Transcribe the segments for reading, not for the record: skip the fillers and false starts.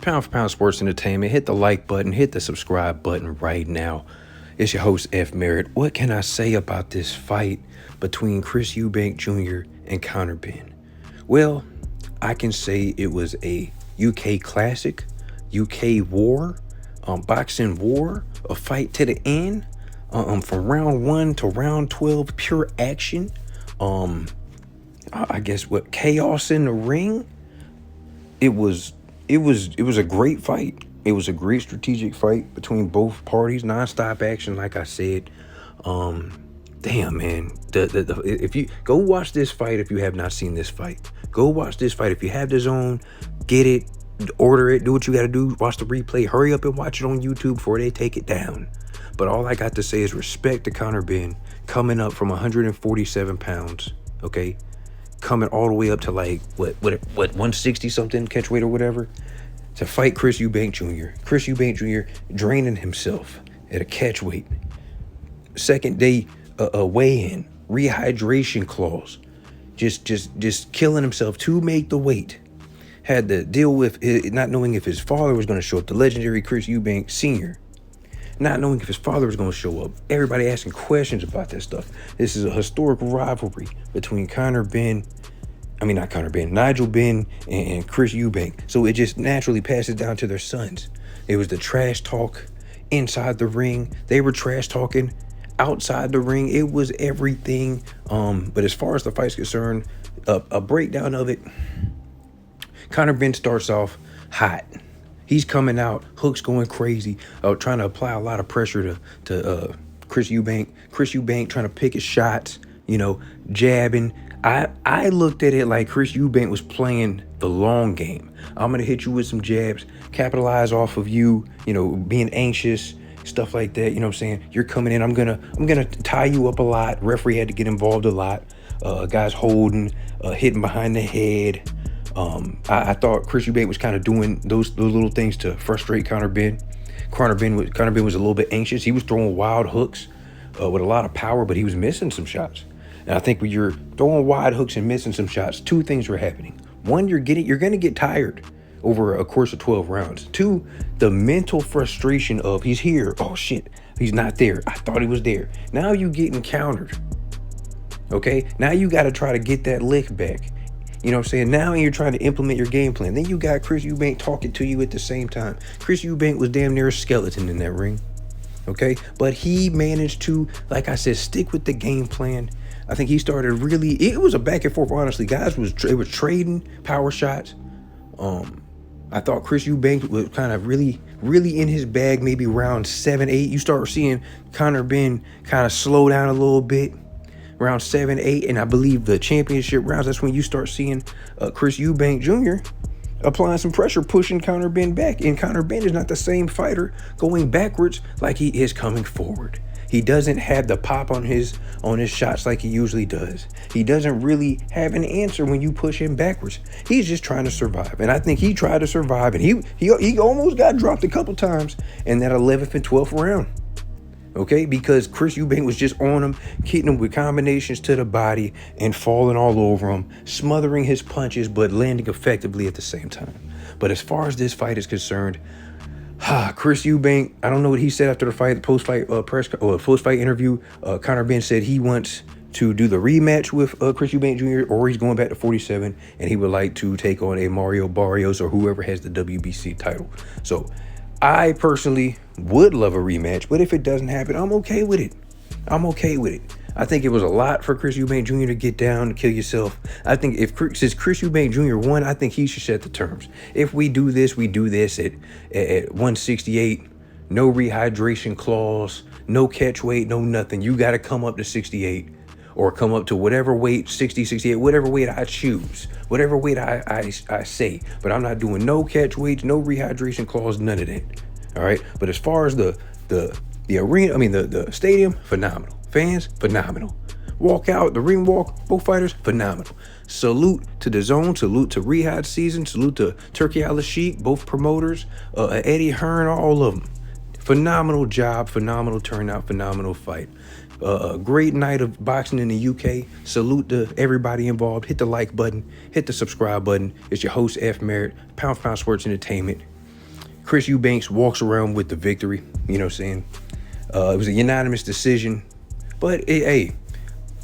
Pound for Pound Sports Entertainment. Hit the like button, hit the subscribe button right now. It's your host, F. Merritt. What can I say about this fight between Chris Eubank Jr. and Conor Benn? Well, I can say it was a UK classic, UK war, boxing war, a fight to the end, from round 1 to round 12, pure action. I guess what chaos in the ring. It was a great fight. It was a great strategic fight between both parties, nonstop action, like I said. Damn, man. If you go watch this fight, if you have not seen this fight, go watch this fight. If you have the zone, get it, order it, do what you got to do, watch the replay, hurry up and watch it on YouTube before they take it down. But all I got to say is respect to Conor Benn coming up from 147 pounds, okay? Coming all the way up to like, what 160 something catch weight or whatever, to fight Chris Eubank Jr. Chris Eubank Jr. draining himself at a catch weight. Second day weigh-in, rehydration clause, just killing himself to make the weight. Had to deal with not knowing if his father was going to show up, the legendary Chris Eubank Sr., not knowing if his father was going to show up. Everybody asking questions about that stuff. This is a historical rivalry between Nigel Benn and Chris Eubank. So it just naturally passes down to their sons. It was the trash talk inside the ring. They were trash talking outside the ring. It was everything. But as far as the fight's concerned, a breakdown of it, Conor Benn starts off hot. He's coming out, hooks going crazy, trying to apply a lot of pressure to Chris Eubank. Chris Eubank trying to pick his shots, jabbing. I looked at it like Chris Eubank was playing the long game. I'm going to hit you with some jabs, capitalize off of you, being anxious, stuff like that. You know what I'm saying? You're coming in. I'm going to tie you up a lot. Referee had to get involved a lot. Guys holding, hitting behind the head. I thought Chris Eubank was kind of doing those little things to frustrate Conor Benn. Conor Benn was a little bit anxious. He was throwing wild hooks with a lot of power, but he was missing some shots. And I think when you're throwing wide hooks and missing some shots, two things were happening. One, you're going to get tired over a course of 12 rounds. Two, the mental frustration of he's here. Oh shit, he's not there. I thought he was there. Now you getting countered. Okay, now you got to try to get that lick back. You know what I'm saying? Now you're trying to implement your game plan. Then you got Chris Eubank talking to you at the same time. Chris Eubank was damn near a skeleton in that ring. Okay? But he managed to, like I said, stick with the game plan. I think he started it was a back and forth, honestly. Guys were trading power shots. I thought Chris Eubank was kind of really in his bag, maybe round 7, 8. You start seeing Conor Benn kind of slow down a little bit. Round 7, 8, and I believe the championship rounds, that's when you start seeing Chris Eubank Jr. applying some pressure, pushing Conor Benn back. And Conor Benn is not the same fighter going backwards like he is coming forward. He doesn't have the pop on his shots like he usually does. He doesn't really have an answer when you push him backwards. He's just trying to survive. And I think he tried to survive, and he almost got dropped a couple times in that 11th and 12th round. Okay, because Chris Eubank was just on him, hitting him with combinations to the body and falling all over him, smothering his punches, but landing effectively at the same time. But as far as this fight is concerned, Chris Eubank, I don't know what he said after the fight, the post-fight interview. Conor Benn said he wants to do the rematch with Chris Eubank Jr., or he's going back to 47, and he would like to take on a Mario Barrios or whoever has the WBC title. So I personally would love a rematch, but if it doesn't happen, I'm okay with it. I think it was a lot for Chris Eubank Jr. to get down, to kill yourself. I think since Chris Eubank Jr. won, I think he should set the terms. If we do this at 168, no rehydration clause, no catch weight, no nothing. You got to come up to 68 or come up to whatever weight, 60, 68, whatever weight I choose, whatever weight I say. But I'm not doing no catch weights, no rehydration clause, none of that. All right. But as far as the arena, the stadium, phenomenal. Fans, phenomenal. Walk out, the ring walk, both fighters, phenomenal. Salute to the zone, salute to Rehab Season, salute to Turkey Al-Sheikh, both promoters, Eddie Hearn, all of them. Phenomenal job, phenomenal turnout, phenomenal fight. A great night of boxing in the UK. Salute to everybody involved. Hit the like button, hit the subscribe button. It's your host, F. Merritt, Pound for Pound Sports Entertainment. Chris Eubanks walks around with the victory. You know what I'm saying? It was a unanimous decision. But, hey,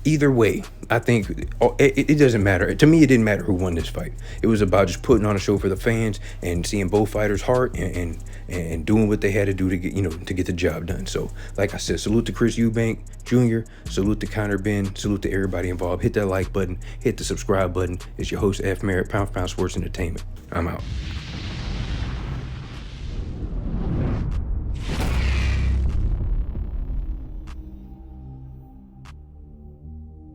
either way, I think it doesn't matter. To me, it didn't matter who won this fight. It was about just putting on a show for the fans and seeing both fighters' heart and doing what they had to do to get the job done. So, like I said, salute to Chris Eubank Jr., salute to Conor Benn, salute to everybody involved. Hit that like button, hit the subscribe button. It's your host, F. Merritt, Pound for Pound Sports Entertainment. I'm out.